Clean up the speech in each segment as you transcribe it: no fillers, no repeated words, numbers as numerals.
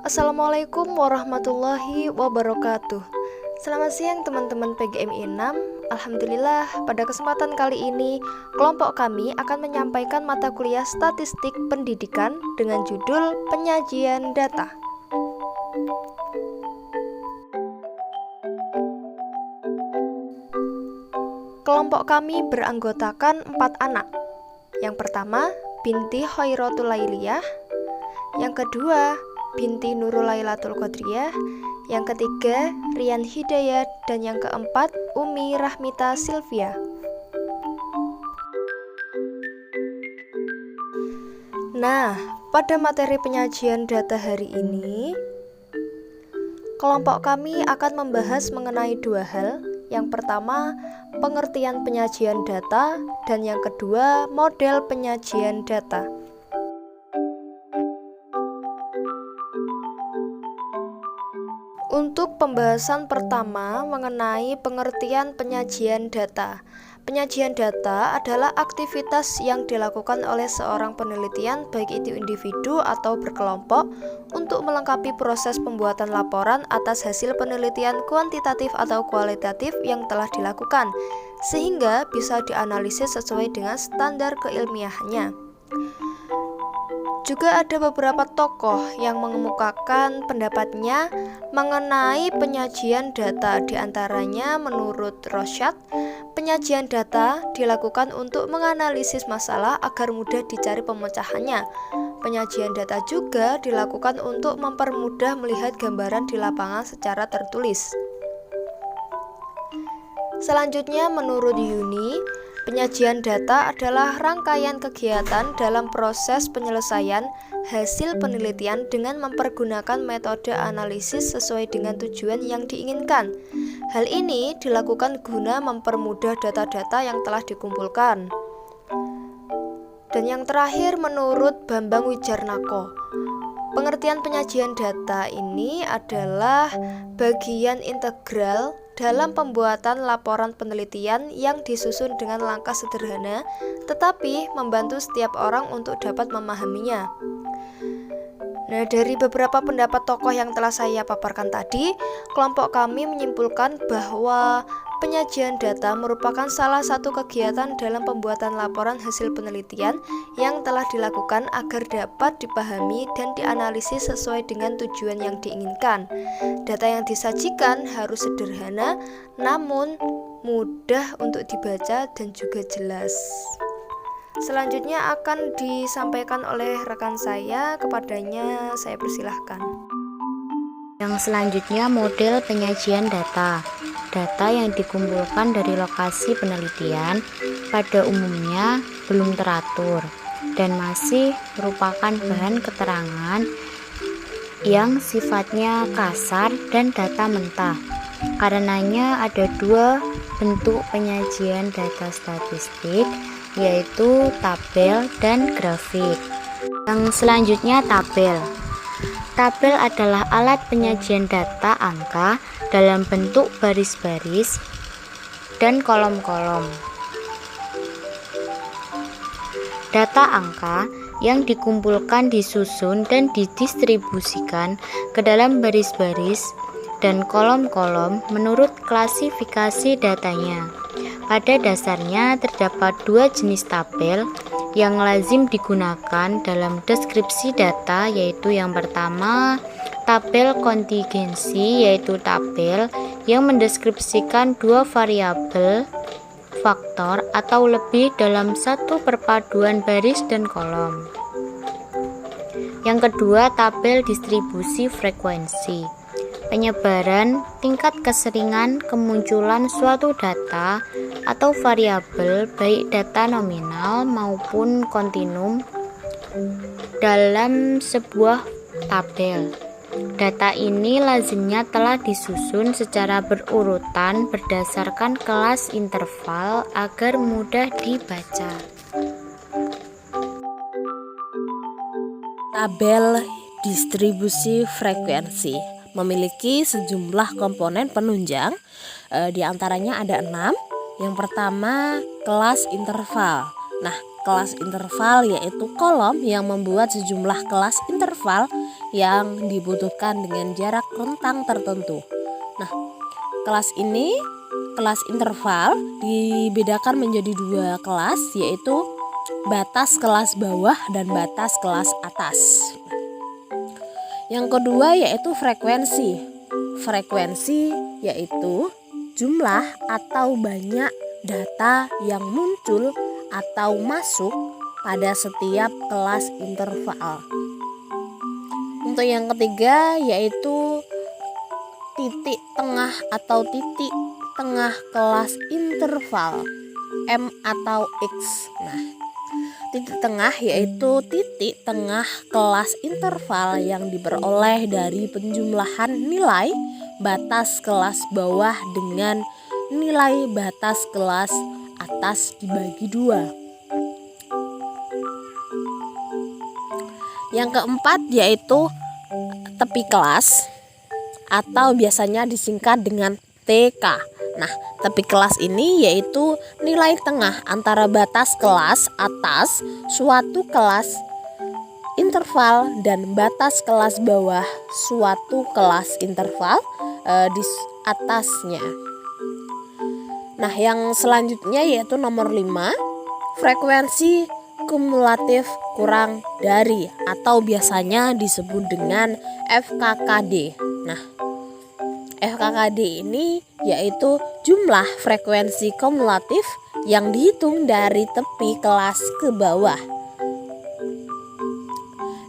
Assalamualaikum warahmatullahi wabarakatuh. Selamat siang teman-teman PGMI 6. Alhamdulillah, pada kesempatan kali ini kelompok kami akan menyampaikan mata kuliah statistik pendidikan dengan judul penyajian data. Kelompok kami beranggotakan 4 anak. Yang pertama, binti Khairatul Lailiyah. Yang kedua, binti Nurul Lailatul Qadriyah. Yang ketiga, Rian Hidayat. Dan yang keempat, Umi Rahmita Silvia. Nah, pada materi penyajian data hari ini, kelompok kami akan membahas mengenai 2 hal. Yang pertama, pengertian penyajian data, dan yang kedua, model penyajian data. Untuk pembahasan pertama mengenai pengertian penyajian data. Penyajian data adalah aktivitas yang dilakukan oleh seorang penelitian, baik itu individu atau berkelompok, untuk melengkapi proses pembuatan laporan atas hasil penelitian kuantitatif atau kualitatif yang telah dilakukan, sehingga bisa dianalisis sesuai dengan standar keilmiahannya. Juga ada beberapa tokoh yang mengemukakan pendapatnya mengenai penyajian data. Di antaranya menurut Rorschach, penyajian data dilakukan untuk menganalisis masalah agar mudah dicari pemecahannya. Penyajian data juga dilakukan untuk mempermudah melihat gambaran di lapangan secara tertulis. Selanjutnya menurut Yuni, penyajian data adalah rangkaian kegiatan dalam proses penyelesaian hasil penelitian dengan mempergunakan metode analisis sesuai dengan tujuan yang diinginkan. Hal ini dilakukan guna mempermudah data-data yang telah dikumpulkan. Dan yang terakhir menurut Bambang Wijarnako, pengertian penyajian data ini adalah bagian integral dalam pembuatan laporan penelitian yang disusun dengan langkah sederhana, tetapi membantu setiap orang untuk dapat memahaminya. Nah, dari beberapa pendapat tokoh yang telah saya paparkan tadi, kelompok kami menyimpulkan bahwa penyajian data merupakan salah satu kegiatan dalam pembuatan laporan hasil penelitian yang telah dilakukan agar dapat dipahami dan dianalisis sesuai dengan tujuan yang diinginkan. Data yang disajikan harus sederhana, namun mudah untuk dibaca dan juga jelas. Selanjutnya akan disampaikan oleh rekan saya, kepadanya saya persilahkan. Yang selanjutnya model penyajian data. Data yang dikumpulkan dari lokasi penelitian pada umumnya belum teratur dan masih merupakan bahan keterangan yang sifatnya kasar dan data mentah. Karenanya ada 2 bentuk penyajian data statistik, yaitu tabel dan grafik. Yang selanjutnya tabel. Tabel adalah alat penyajian data angka dalam bentuk baris-baris dan kolom-kolom. Data angka yang dikumpulkan disusun dan didistribusikan ke dalam baris-baris dan kolom-kolom menurut klasifikasi datanya. Pada dasarnya terdapat 2 jenis tabel yang lazim digunakan dalam deskripsi data, yaitu yang pertama tabel kontingensi, yaitu tabel yang mendeskripsikan 2 variabel faktor atau lebih dalam satu perpaduan baris dan kolom. Yang kedua tabel distribusi frekuensi, penyebaran tingkat keseringan kemunculan suatu data atau variabel, baik data nominal maupun kontinum dalam sebuah tabel. Data ini lazimnya telah disusun secara berurutan berdasarkan kelas interval agar mudah dibaca. Tabel distribusi frekuensi memiliki sejumlah komponen penunjang, di antaranya ada 6. Yang pertama, kelas interval. Nah, kelas interval yaitu kolom yang membuat sejumlah kelas interval yang dibutuhkan dengan jarak rentang tertentu. Nah, kelas interval dibedakan menjadi 2 kelas, yaitu batas kelas bawah dan batas kelas atas. Yang kedua yaitu frekuensi. Frekuensi yaitu jumlah atau banyak data yang muncul atau masuk pada setiap kelas interval. Untuk yang ketiga yaitu titik tengah atau titik tengah kelas interval, M atau X. Nah, titik tengah yaitu titik tengah kelas interval yang diperoleh dari penjumlahan nilai batas kelas bawah dengan nilai batas kelas atas dibagi 2. Yang keempat yaitu tepi kelas atau biasanya disingkat dengan TK. Nah, tepi kelas ini yaitu nilai tengah antara batas kelas atas suatu kelas interval dan batas kelas bawah suatu kelas interval di atasnya. Nah, yang selanjutnya yaitu nomor 5, frekuensi kumulatif kurang dari atau biasanya disebut dengan FKKD. Nah, FKKD ini yaitu jumlah frekuensi kumulatif yang dihitung dari tepi kelas ke bawah.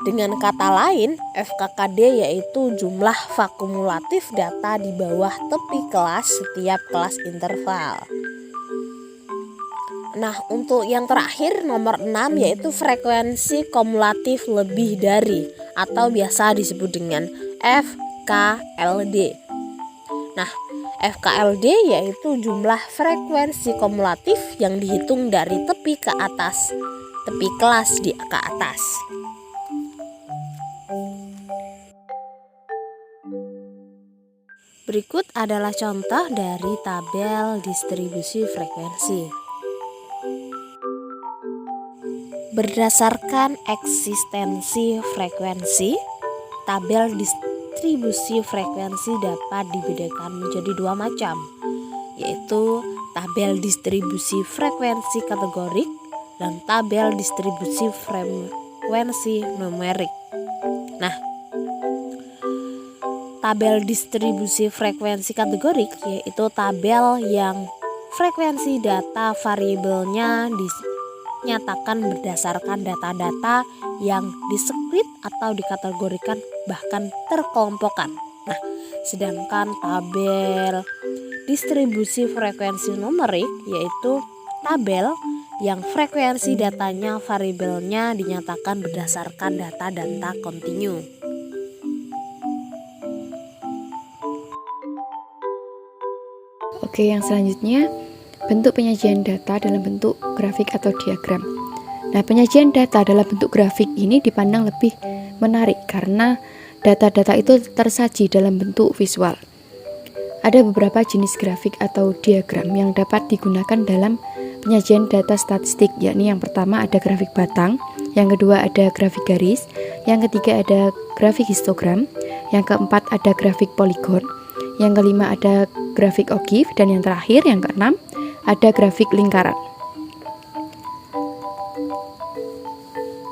Dengan kata lain, FKKD yaitu jumlah kumulatif data di bawah tepi kelas setiap kelas interval. Nah, untuk yang terakhir nomor 6 yaitu frekuensi kumulatif lebih dari atau biasa disebut dengan FKLD. Nah, FKLD yaitu jumlah frekuensi kumulatif yang dihitung dari tepi ke atas, tepi kelas ke atas. Berikut adalah contoh dari tabel distribusi frekuensi. Berdasarkan eksistensi frekuensi, tabel distribusi frekuensi dapat dibedakan menjadi 2 macam, yaitu tabel distribusi frekuensi kategorik dan tabel distribusi frekuensi numerik. Nah, tabel distribusi frekuensi kategorik yaitu tabel yang frekuensi data variabelnya dinyatakan berdasarkan data-data yang diskrip atau dikategorikan bahkan terkelompokkan. Nah, sedangkan tabel distribusi frekuensi numerik yaitu tabel yang frekuensi datanya variabelnya dinyatakan berdasarkan data kontinu. Oke, yang selanjutnya bentuk penyajian data dalam bentuk grafik atau diagram. Nah, penyajian data dalam bentuk grafik ini dipandang lebih menarik karena data-data itu tersaji dalam bentuk visual. Ada beberapa jenis grafik atau diagram yang dapat digunakan dalam penyajian data statistik, yakni yang pertama ada grafik batang, yang kedua ada grafik garis, yang ketiga ada grafik histogram, yang keempat ada grafik poligon, yang kelima ada grafik ogif, dan yang terakhir yang keenam ada grafik lingkaran.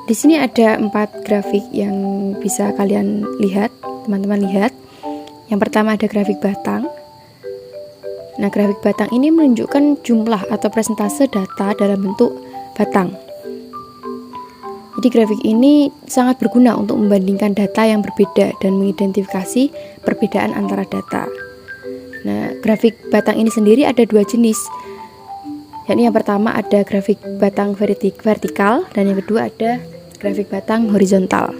Di sini ada 4 grafik yang bisa kalian lihat, teman-teman lihat. Yang pertama ada grafik batang. Nah, grafik batang ini menunjukkan jumlah atau persentase data dalam bentuk batang. Jadi grafik ini sangat berguna untuk membandingkan data yang berbeda dan mengidentifikasi perbedaan antara data. Nah, grafik batang ini sendiri ada 2 jenis. Yakni yang pertama ada grafik batang vertikal dan yang kedua ada grafik batang horizontal.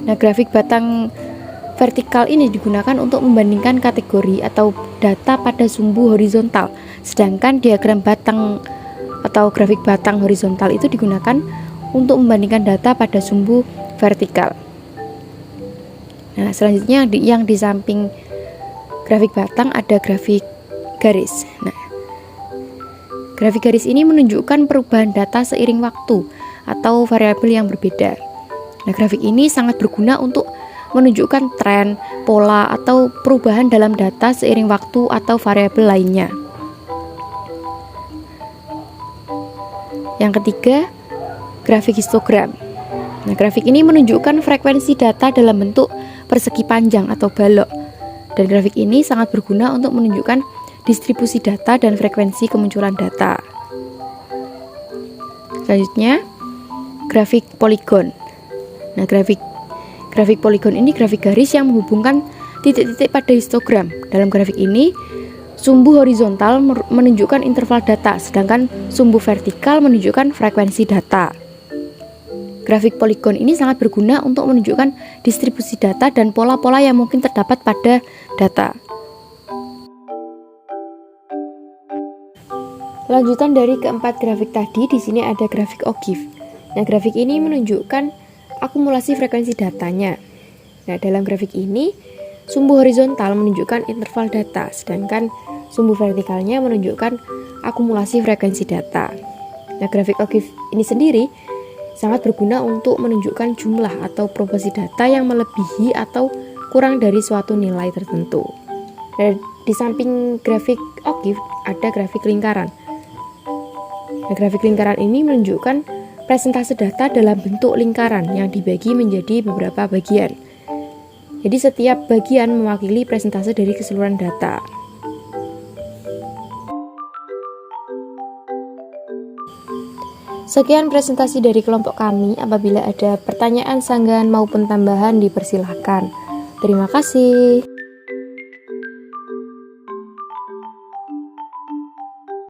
Nah, grafik batang vertikal ini digunakan untuk membandingkan kategori atau data pada sumbu horizontal. Sedangkan diagram batang atau grafik batang horizontal itu digunakan untuk membandingkan data pada sumbu vertikal. Nah, selanjutnya yang di samping grafik batang ada grafik garis. Nah, grafik garis ini menunjukkan perubahan data seiring waktu atau variabel yang berbeda. Nah, grafik ini sangat berguna untuk menunjukkan tren, pola, atau perubahan dalam data seiring waktu atau variabel lainnya. Yang ketiga, grafik histogram. Nah, grafik ini menunjukkan frekuensi data dalam bentuk persegi panjang atau balok. Dan grafik ini sangat berguna untuk menunjukkan distribusi data dan frekuensi kemunculan data. Selanjutnya, grafik poligon. Nah, grafik poligon ini grafik garis yang menghubungkan titik-titik pada histogram. Dalam grafik ini, sumbu horizontal menunjukkan interval data, sedangkan sumbu vertikal menunjukkan frekuensi data. Grafik poligon ini sangat berguna untuk menunjukkan distribusi data dan pola-pola yang mungkin terdapat pada data. Lanjutan dari keempat grafik tadi, di sini ada grafik OGIF. Nah, grafik ini menunjukkan akumulasi frekuensi datanya. Nah, dalam grafik ini, sumbu horizontal menunjukkan interval data, sedangkan sumbu vertikalnya menunjukkan akumulasi frekuensi data. Nah, grafik OGIF ini sendiri sangat berguna untuk menunjukkan jumlah atau proporsi data yang melebihi atau kurang dari suatu nilai tertentu. Dan di samping grafik OGIF ada grafik lingkaran. Nah, grafik lingkaran ini menunjukkan presentase data dalam bentuk lingkaran yang dibagi menjadi beberapa bagian. Jadi setiap bagian mewakili presentase dari keseluruhan data. Sekian presentasi dari kelompok kami. Apabila ada pertanyaan, sanggahan maupun tambahan, dipersilahkan. Terima kasih.